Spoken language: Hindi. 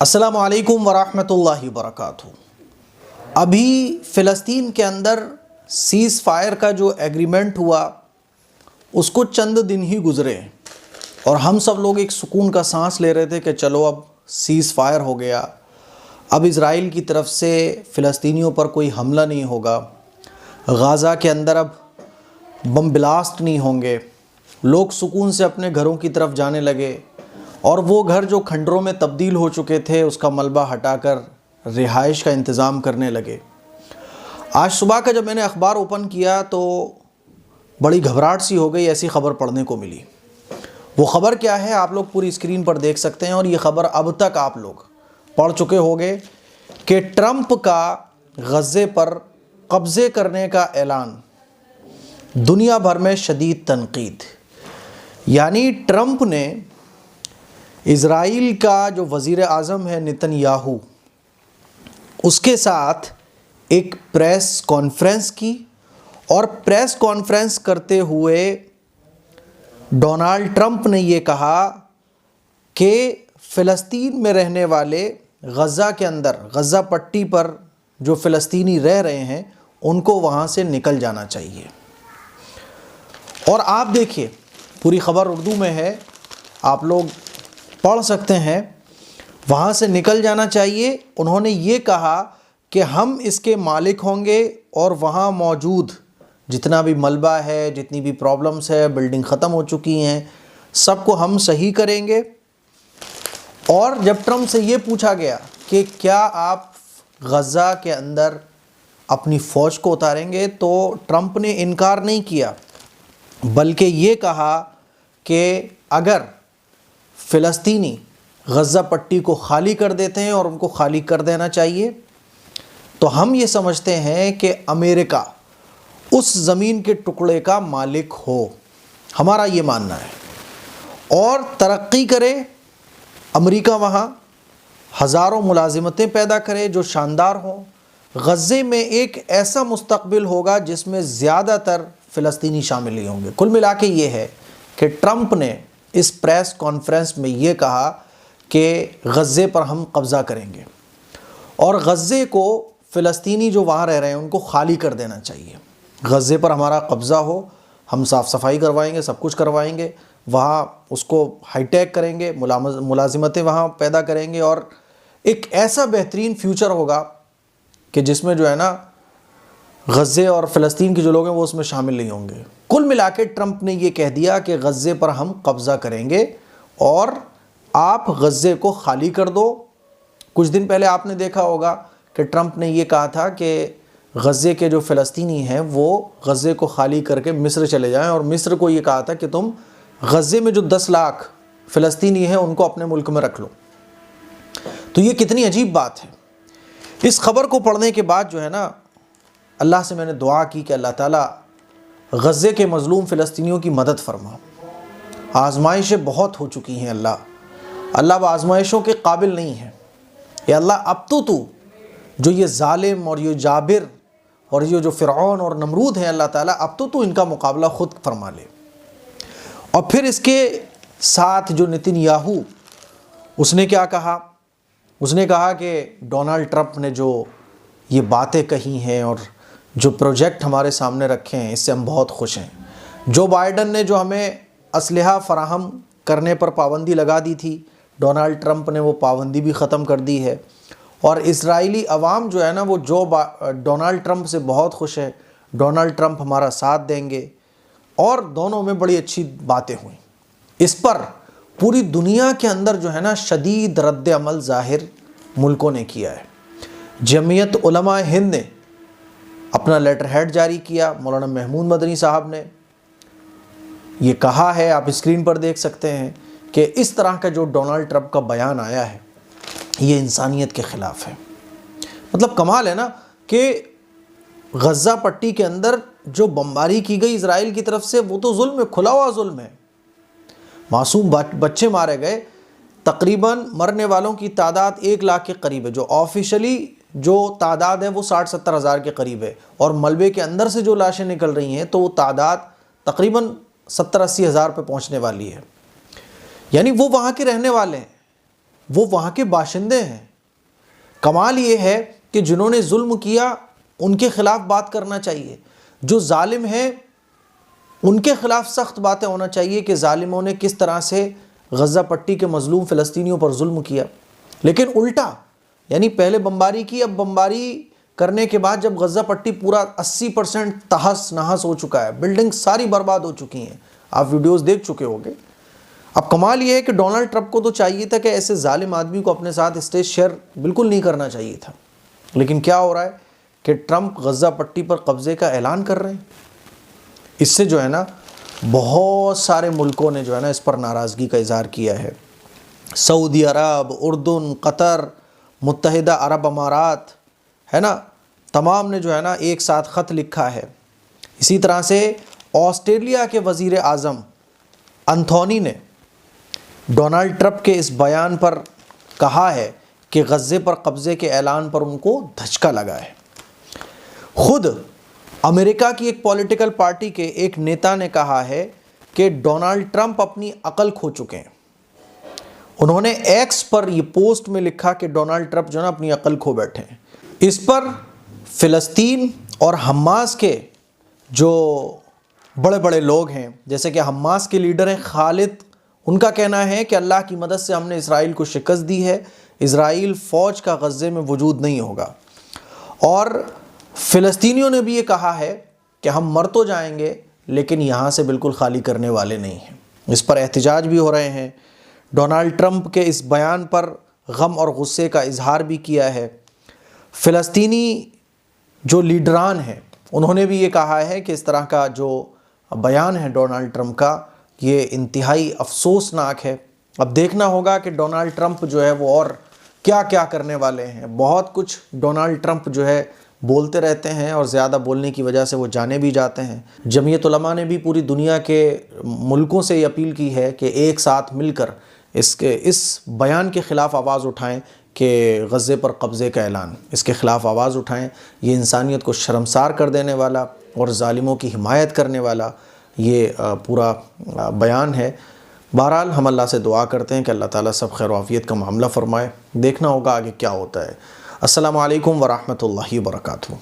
अस्सलामु अलैकुम वरहमतुल्लाहि वबरकातुहू। अभी फ़िलिस्तीन के अंदर सीज़ फायर का जो एग्रीमेंट हुआ उसको चंद दिन ही गुज़रे और हम सब लोग एक सुकून का सांस ले रहे थे कि चलो अब सीज़ फायर हो गया, अब इज़राइल की तरफ से फ़िलिस्तीनियों पर कोई हमला नहीं होगा, गाज़ा के अंदर अब बम ब्लास्ट नहीं होंगे, लोग सुकून से अपने घरों की तरफ जाने लगे और वो घर जो खंडरों में तब्दील हो चुके थे उसका मलबा हटाकर रिहाइश का इंतज़ाम करने लगे। आज सुबह का जब मैंने अखबार ओपन किया तो बड़ी घबराहट सी हो गई, ऐसी ख़बर पढ़ने को मिली। वो ख़बर क्या है आप लोग पूरी स्क्रीन पर देख सकते हैं और ये ख़बर अब तक आप लोग पढ़ चुके होंगे कि ट्रंप का गज़े पर कब्ज़े करने का ऐलान, दुनिया भर में शदीद तनकीद। यानी ट्रंप ने इज़राइल का जो वज़ीर आज़म है नेतन्याहू, उसके साथ एक प्रेस कॉन्फ्रेंस की और प्रेस कॉन्फ्रेंस करते हुए डोनाल्ड ट्रंप ने ये कहा कि फ़िलिस्तीन में रहने वाले गज़ा के अंदर, गज़ा पट्टी पर जो फ़िलिस्तीनी रह रहे हैं उनको वहाँ से निकल जाना चाहिए। और आप देखिए पूरी ख़बर उर्दू में है, आप लोग पढ़ सकते हैं, वहाँ से निकल जाना चाहिए। उन्होंने ये कहा कि हम इसके मालिक होंगे और वहाँ मौजूद जितना भी मलबा है, जितनी भी प्रॉब्लम्स है, बिल्डिंग ख़त्म हो चुकी हैं, सबको हम सही करेंगे। और जब ट्रंप से ये पूछा गया कि क्या आप गज़ा के अंदर अपनी फ़ौज को उतारेंगे, तो ट्रंप ने इनकार नहीं किया, बल्कि ये कहा कि अगर फ़िलिस्तीनी गज़ा पट्टी को ख़ाली कर देते हैं और उनको ख़ाली कर देना चाहिए, तो हम ये समझते हैं कि अमेरिका उस ज़मीन के टुकड़े का मालिक हो, हमारा ये मानना है, और तरक्की करे अमेरिका, वहाँ हज़ारों मुलाजिमतें पैदा करे जो शानदार हों। गज़े में एक ऐसा मुस्तक़बिल होगा जिसमें ज़्यादातर फ़िलिस्तीनी शामिल नहीं होंगे। कुल मिला के ये है कि ट्रंप ने इस प्रेस कॉन्फ्रेंस में ये कहा कि गज़े पर हम कब्ज़ा करेंगे और गज़े को फ़िलिस्तीनी जो वहाँ रह रहे हैं उनको ख़ाली कर देना चाहिए। गज़े पर हमारा कब्ज़ा हो, हम साफ़ सफाई करवाएंगे, सब कुछ करवाएंगे, वहाँ उसको हाईटेक करेंगे, मुलाजिमतें वहाँ पैदा करेंगे और एक ऐसा बेहतरीन फ्यूचर होगा कि जिसमें जो है ना गज़े और फ़िलिस्तीन के जो लोग हैं वो उसमें शामिल नहीं होंगे। कुल मिला के ट्रंप ने ये कह दिया कि गज़े पर हम कब्ज़ा करेंगे और आप गज़े को ख़ाली कर दो। कुछ दिन पहले आपने देखा होगा कि ट्रंप ने ये कहा था कि गज़े के जो फ़िलिस्तीनी हैं वो गज़े को ख़ाली करके मिस्र चले जाएं और मिस्र को ये कहा था कि तुम गज़े में जो 10 लाख फ़िलिस्तीनी हैं उनको अपने मुल्क में रख लो। तो ये कितनी अजीब बात है। इस ख़बर को पढ़ने के बाद जो है ना, अल्लाह से मैंने दुआ की कि अल्लाह ताला गज़े के मज़लूम फ़िलिस्तीनियों की मदद फरमा। आज़माइशें बहुत हो चुकी हैं, अल्लाह अब आज़माइशों के काबिल नहीं है। या अल्लाह अब तो तू जो ये ज़ालिम और ये जाबिर और ये जो फ़िरऔन और नमरूद हैं, अल्लाह ताला अब तो तू इनका मुकाबला ख़ुद फरमा ले। और फिर इसके साथ जो नेतन्याहू, उसने क्या कहा, उसने कहा कि डोनाल्ड ट्रंप ने जो ये बातें कही हैं और जो प्रोजेक्ट हमारे सामने रखे हैं इससे हम बहुत खुश हैं। जो बाइडन ने जो हमें असलहा फ़राहम करने पर पाबंदी लगा दी थी, डोनाल्ड ट्रंप ने वो पाबंदी भी ख़त्म कर दी है और इज़राइली अवाम जो है ना वो डोनाल्ड ट्रंप से बहुत खुश है। डोनाल्ड ट्रंप हमारा साथ देंगे और दोनों में बड़ी अच्छी बातें हुई। इस पर पूरी दुनिया के अंदर जो है ना शदीद रद्द अमल ज़ाहिर मुल्कों ने किया है। जमीयत उलमा हिंद ने अपना लेटर हेड जारी किया, मौलाना महमूद मदनी साहब ने ये कहा है, आप स्क्रीन पर देख सकते हैं कि इस तरह का जो डोनाल्ड ट्रंप का बयान आया है ये इंसानियत के ख़िलाफ़ है। मतलब कमाल है ना कि गज़ा पट्टी के अंदर जो बमबारी की गई इज़राइल की तरफ से वो तो जुल्म है, खुला हुआ जुल्म है। मासूम बच्चे मारे गए, तकरीबन मरने वालों की तादाद 1 लाख के करीब है। जो ऑफिशियली जो तादाद है वो 60-70 हज़ार के करीब है और मलबे के अंदर से जो लाशें निकल रही हैं तो वो तादाद तकरीबन 70-80 हज़ार पे पहुँचने वाली है। यानी वो वहाँ के रहने वाले हैं वो वहाँ के बाशिंदे हैं। कमाल ये है कि जिन्होंने जुल्म किया उनके खिलाफ बात करना चाहिए, जो जालिम हैं उनके खिलाफ सख्त बातें होना चाहिए कि जालिमों ने किस तरह से गज़ा पट्टी के मज़लूम फ़लस्तीनियों पर जुल्म किया। लेकिन उल्टा, यानी पहले बमबारी की, अब बमबारी करने के बाद जब गज़ा पट्टी पूरा 80% तहस नहस हो चुका है, बिल्डिंग सारी बर्बाद हो चुकी हैं, आप वीडियोस देख चुके होंगे। अब कमाल ये है कि डोनाल्ड ट्रंप को तो चाहिए था कि ऐसे जालिम आदमी को अपने साथ स्टेज शेयर बिल्कुल नहीं करना चाहिए था, लेकिन क्या हो रहा है कि ट्रंप गज़ा पट्टी पर कब्ज़े का ऐलान कर रहे हैं। इससे जो है ना बहुत सारे मुल्कों ने जो है ना इस पर नाराज़गी का इज़हार किया है। सऊदी अरब, उर्दन, कतर, मुत्तहिदा अरब अमारात, है ना, तमाम ने जो है ना एक साथ ख़त लिखा है। इसी तरह से ऑस्ट्रेलिया के वज़ीर आज़म एंथोनी ने डोनाल्ड ट्रंप के इस बयान पर कहा है कि गज़े पर कब्ज़े के ऐलान पर उनको धचका लगा है। खुद अमेरिका की एक पॉलिटिकल पार्टी के एक नेता ने कहा है कि डोनाल्ड ट्रंप अपनी अकल खो चुके हैं। उन्होंने एक्स पर ये पोस्ट में लिखा कि डोनाल्ड ट्रंप जो है ना अपनी अकल खो बैठे हैं। इस पर फ़िलिस्तीन और हमास के जो बड़े बड़े लोग हैं, जैसे कि हमास के लीडर हैं खालिद, उनका कहना है कि अल्लाह की मदद से हमने इसराइल को शिकस्त दी है, इसराइल फ़ौज का गज़े में वजूद नहीं होगा। और फ़िलिस्तीनियों ने भी ये कहा है कि हम मर तो जाएंगे लेकिन यहाँ से बिल्कुल खाली करने वाले नहीं हैं। इस पर एहतजाज भी हो रहे हैं। डोनाल्ड ट्रंप के इस बयान पर गम और गुस्से का इजहार भी किया है। फ़िलिस्तीनी जो लीडरान हैं उन्होंने भी ये कहा है कि इस तरह का जो बयान है डोनाल्ड ट्रंप का, ये इंतहाई अफसोसनाक है। अब देखना होगा कि डोनाल्ड ट्रंप जो है वो और क्या क्या करने वाले हैं। बहुत कुछ डोनाल्ड ट्रंप जो है बोलते रहते हैं और ज़्यादा बोलने की वजह से वो जाने भी जाते हैं। जमीयत उलमा ने भी पूरी दुनिया के मुल्कों से ये अपील की है कि एक साथ मिलकर इस बयान के ख़िलाफ़ आवाज़ उठाएं कि गज़े पर कब्ज़े का ऐलान, इसके ख़िलाफ़ आवाज़ उठाएं। ये इंसानियत को शर्मसार कर देने वाला और ज़ालिमों की हिमायत करने वाला ये पूरा बयान है। बहरहाल हम अल्लाह से दुआ करते हैं कि अल्लाह ताला सब खैर आफ़ियत का मामला फ़रमाए। देखना होगा आगे क्या होता है। अस्सलामु अलैकुम व रहमतुल्लाहि व बरकातुहू।